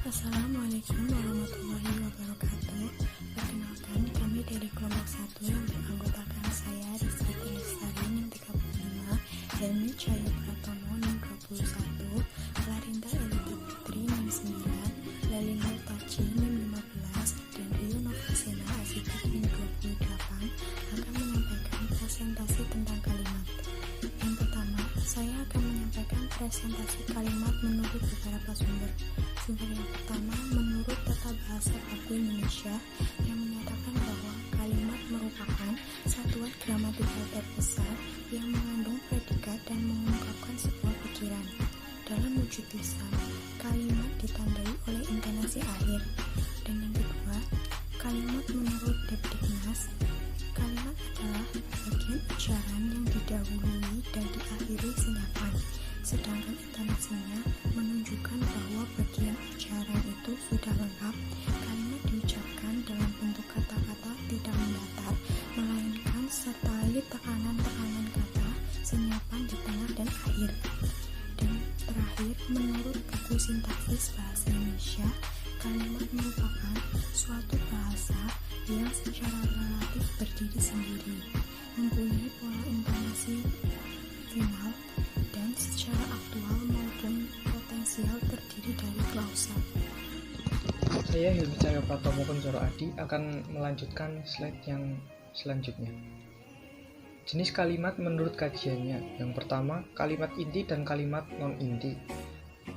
Assalamualaikum warahmatullahi wabarakatuh. Perkenalkan, kami dari kelompok 1 yang beranggotakan saya Rizky Lestari NIM 35, Helmi Cahyo Pratomo NIM 21, Larinda Elita Putri NIM 9, Lalina Taci NIM 15, dan Rio Novasena Asidik NIM 28 akan menyampaikan presentasi tentang kalimat. Yang pertama, saya akan menyampaikan presentasi kalimat menurut beberapa sumber. Sumber yang pertama menurut Tata Bahasa Baku Indonesia yang menyatakan bahwa kalimat merupakan satuan gramatikal terbesar yang mengandung predikat dan mengungkapkan sebuah pikiran. Dalam wujud lisan, kalimat ditandai oleh intonasi akhir. Dan yang kedua, kalimat menurut Depdiknas, kalimat adalah bagian ucapan yang didahului dan diakhiri senyapan, sedangkan intonasinya menunjukkan bahwa bagian ucapan itu sudah lengkap. Kalimat diucapkan dalam bentuk kata-kata tidak mendatar, melainkan sertai tekanan-tekanan kata, senyapan di tengah dan akhir. Dan terakhir, menurut buku Sintaksis Bahasa Indonesia, kalimat merupakan suatu bahasa yang secara relatif berdiri sendiri, mempunyai pola intonasi final, dan secara aktual maupun potensial terdiri dari klausa. Saya Helmi Cahyo Pratomo Kuncoro Adi akan melanjutkan slide yang selanjutnya. Jenis kalimat menurut kajiannya. Yang pertama, kalimat inti dan kalimat non-inti.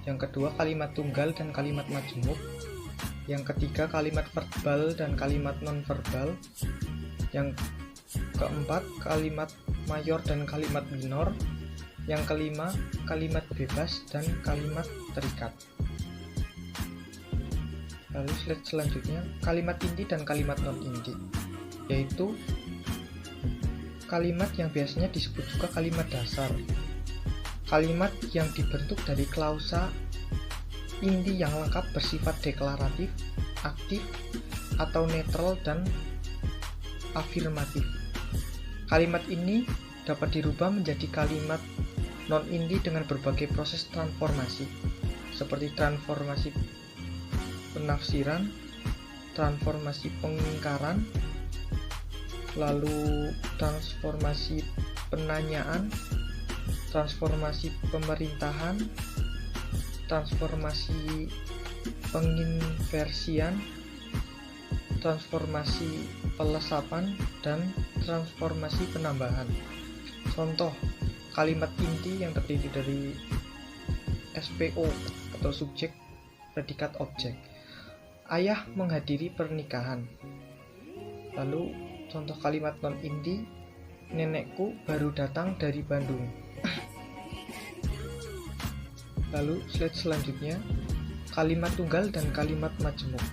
Yang kedua, kalimat tunggal dan kalimat majemuk. Yang ketiga, kalimat verbal dan kalimat non-verbal. Yang keempat, kalimat mayor dan kalimat minor. Yang kelima, kalimat bebas dan kalimat terikat. Lalu slide selanjutnya, kalimat inti dan kalimat non-inti, yaitu kalimat yang biasanya disebut juga kalimat dasar. Kalimat yang dibentuk dari klausa inti yang lengkap bersifat deklaratif, aktif, atau netral dan afirmatif. Kalimat ini dapat dirubah menjadi kalimat non-inti dengan berbagai proses transformasi, seperti transformasi penafsiran, transformasi pengingkaran, lalu transformasi penanyaan, transformasi pemerintahan, transformasi penginversian, transformasi pelesapan, dan transformasi penambahan. Contoh kalimat inti yang terdiri dari SPO atau subjek, predikat, objek. Ayah menghadiri pernikahan. Lalu contoh kalimat non-inti, nenekku baru datang dari Bandung. Lalu slide selanjutnya, kalimat tunggal dan kalimat majemuk.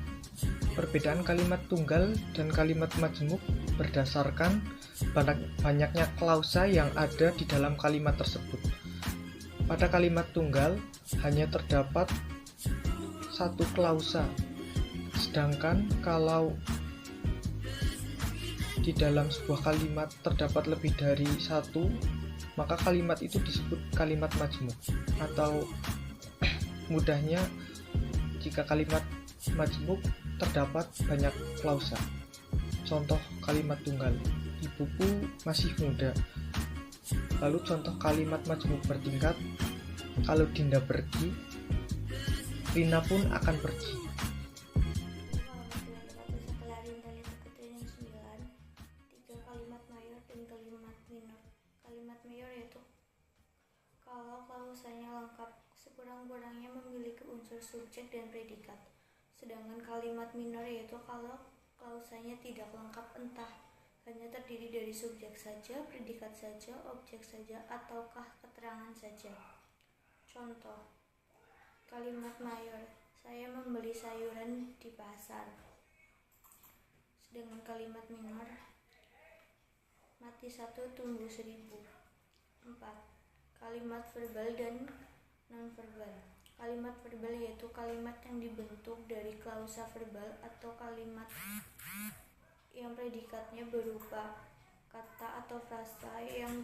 Perbedaan kalimat tunggal dan kalimat majemuk berdasarkan banyaknya klausa yang ada di dalam kalimat tersebut. Pada kalimat tunggal hanya terdapat satu klausa, sedangkan kalau di dalam sebuah kalimat terdapat lebih dari satu, maka kalimat itu disebut kalimat majemuk. Atau mudahnya, jika kalimat majemuk terdapat banyak klausa. Contoh kalimat tunggal, ibuku masih muda. Lalu contoh kalimat majemuk bertingkat, kalau Dinda pergi, Rina pun akan pergi. Kalimat mayor dan kalimat minor. Kalimat mayor yaitu kalau klausanya lengkap, sekurang-kurangnya memiliki unsur subjek dan predikat. Sedangkan kalimat minor yaitu kalau klausanya tidak lengkap, entah hanya terdiri dari subjek saja, predikat saja, objek saja, ataukah keterangan saja. Contoh kalimat mayor, saya membeli sayuran di pasar. Sedangkan kalimat minor, mati 1 tumbuh 1000. 4. Kalimat verbal dan non-verbal. Kalimat verbal yaitu kalimat yang dibentuk dari klausa verbal atau kalimat yang predikatnya berupa kata atau frasa yang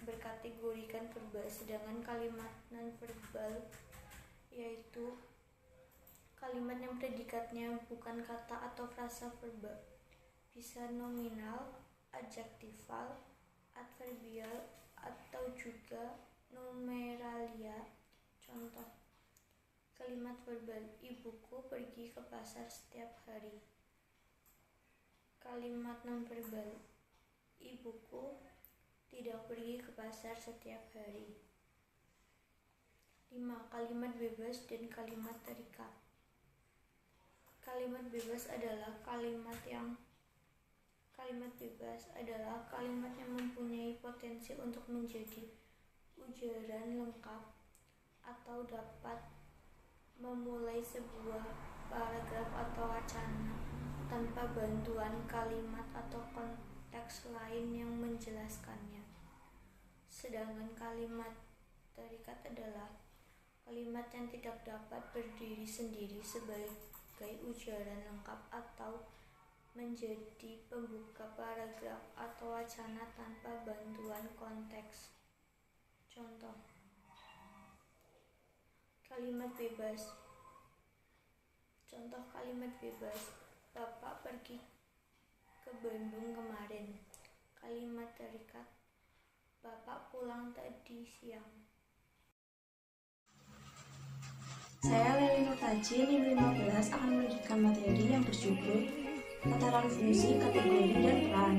berkategorikan verbal. Sedangkan kalimat non-verbal yaitu Kalimat yang predikatnya bukan kata atau frasa verbal, bisa nominal, adjektival, adverbial, atau juga numeralia. Contoh kalimat verbal, ibuku pergi ke pasar setiap hari. Kalimat nonverbal, ibuku tidak pergi ke pasar setiap hari. 5. Kalimat bebas dan kalimat terikat. Kalimat bebas adalah kalimat yang mempunyai potensi untuk menjadi ujaran lengkap atau dapat memulai sebuah paragraf atau wacana tanpa bantuan kalimat atau konteks lain yang menjelaskannya. Sedangkan kalimat terikat adalah kalimat yang tidak dapat berdiri sendiri sebagai ujaran lengkap atau menjadi pembuka paragraf atau wacana tanpa bantuan konteks. Contoh kalimat bebas. Bapak pergi ke Bandung kemarin. Kalimat terikat, Bapak pulang tadi siang. Saya Leli Nurtaji, NIM 15 akan melanjutkan materi yang berjudul Tataran Fungsi, Kategori, dan Peran.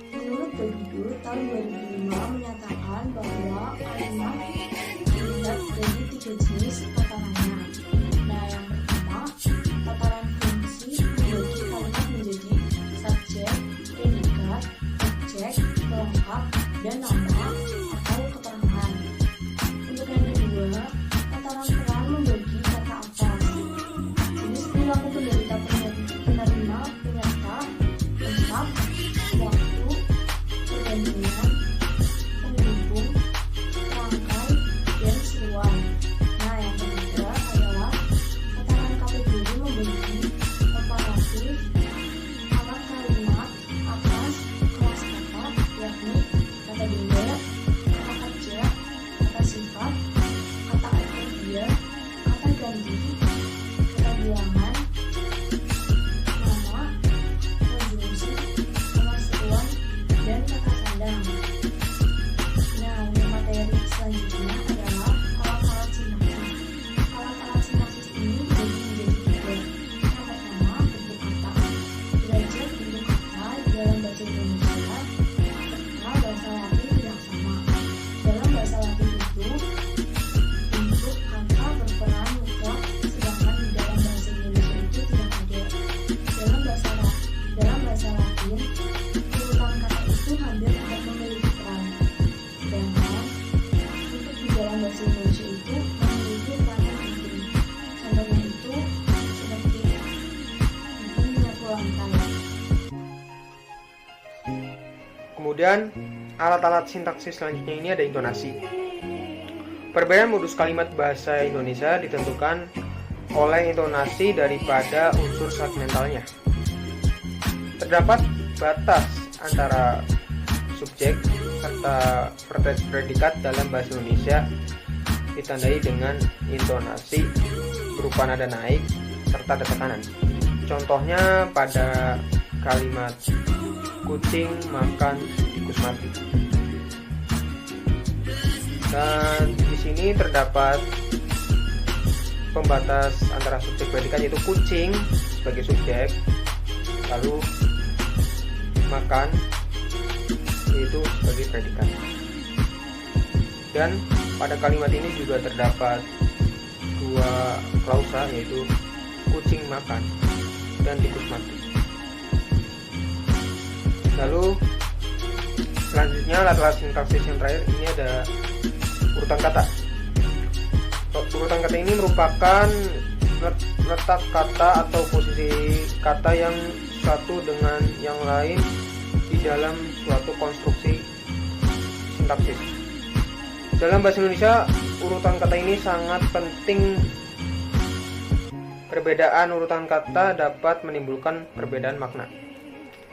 Menurut Baududu, tahun 2005 menyatakan bahwa kalimat dilihat dari 3 jenis tatarannya. Nah, yang pertama, tataran fungsi membagi kalimat menjadi subjek, predikat, objek, pelengkap, dan nama atau keterangan. Untuk yang kedua, tataran peran membagi kata atas. Jenis perilaku penderita, penerima, penyerta, lengkap, waktu, pergantian, penghubung, rangkai, dan seruan. Nah, yang ketiga adalah tataran kategori membagi komparatif, alat kalimat, atas, kelas kata, yakni kata benda, kata kerja, kata sifat, kata adverbial, kata ganti, kata bilangan, nama, konjungsi, nama seruan, dan kata sandang. Nah, untuk materi selanjutnya adalah alat-alat sintaksis. Alat-alat sintaksis ini menjadi 3. Yang pertama, bentuk kata. Belajar bentuk kata dalam bahasa Indonesia serta bahasa Latin tidak sama. Dalam bahasa Latin itu, bentuk kata berperan mutlak, sedangkan di dalam bahasa Indonesia itu tidak ada. Dalam bahasa Latin, urutan kata itu hampir tidak memiliki peran. Sedangkan untuk di dalam bahasa Indonesia itu memiliki peran yang penting. Contohnya itu seperti ibu menyapu lantai. Kemudian, alat-alat sintaksis selanjutnya ini ada intonasi. Perbedaan modus kalimat bahasa Indonesia ditentukan oleh intonasi daripada unsur segmentalnya. Terdapat batas antara subjek serta predikat dalam bahasa Indonesia ditandai dengan intonasi berupa nada naik serta ada tekanan. Contohnya pada kalimat kucing makan tikus mati. Dan di sini terdapat pembatas antara subjek predikat, yaitu kucing sebagai subjek, lalu makan yaitu sebagai predikat. Dan pada kalimat ini juga terdapat 2 klausa, yaitu kucing makan dan tikus mati. Lalu selanjutnya alat-alat sintaksis yang terakhir ini ada urutan kata. Urutan kata ini merupakan letak kata atau posisi kata yang satu dengan yang lain di dalam suatu konstruksi sintaksis. Dalam bahasa Indonesia, urutan kata ini sangat penting. Perbedaan urutan kata dapat menimbulkan perbedaan makna.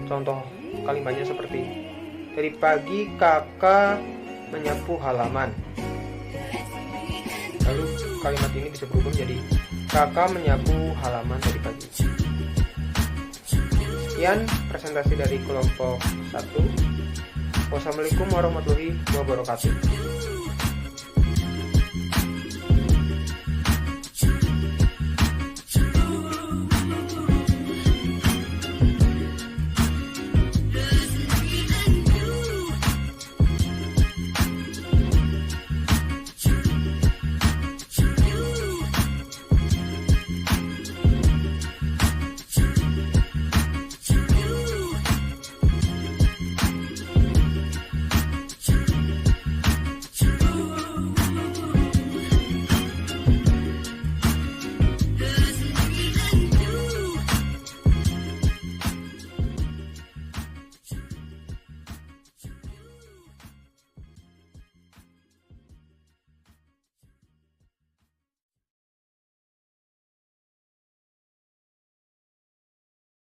Contoh kalimatnya seperti dari pagi kakak menyapu halaman. Lalu kalimat ini bisa berubah menjadi kakak menyapu halaman tadi pagi. Sekian presentasi dari kelompok 1. Wassalamualaikum warahmatullahi wabarakatuh.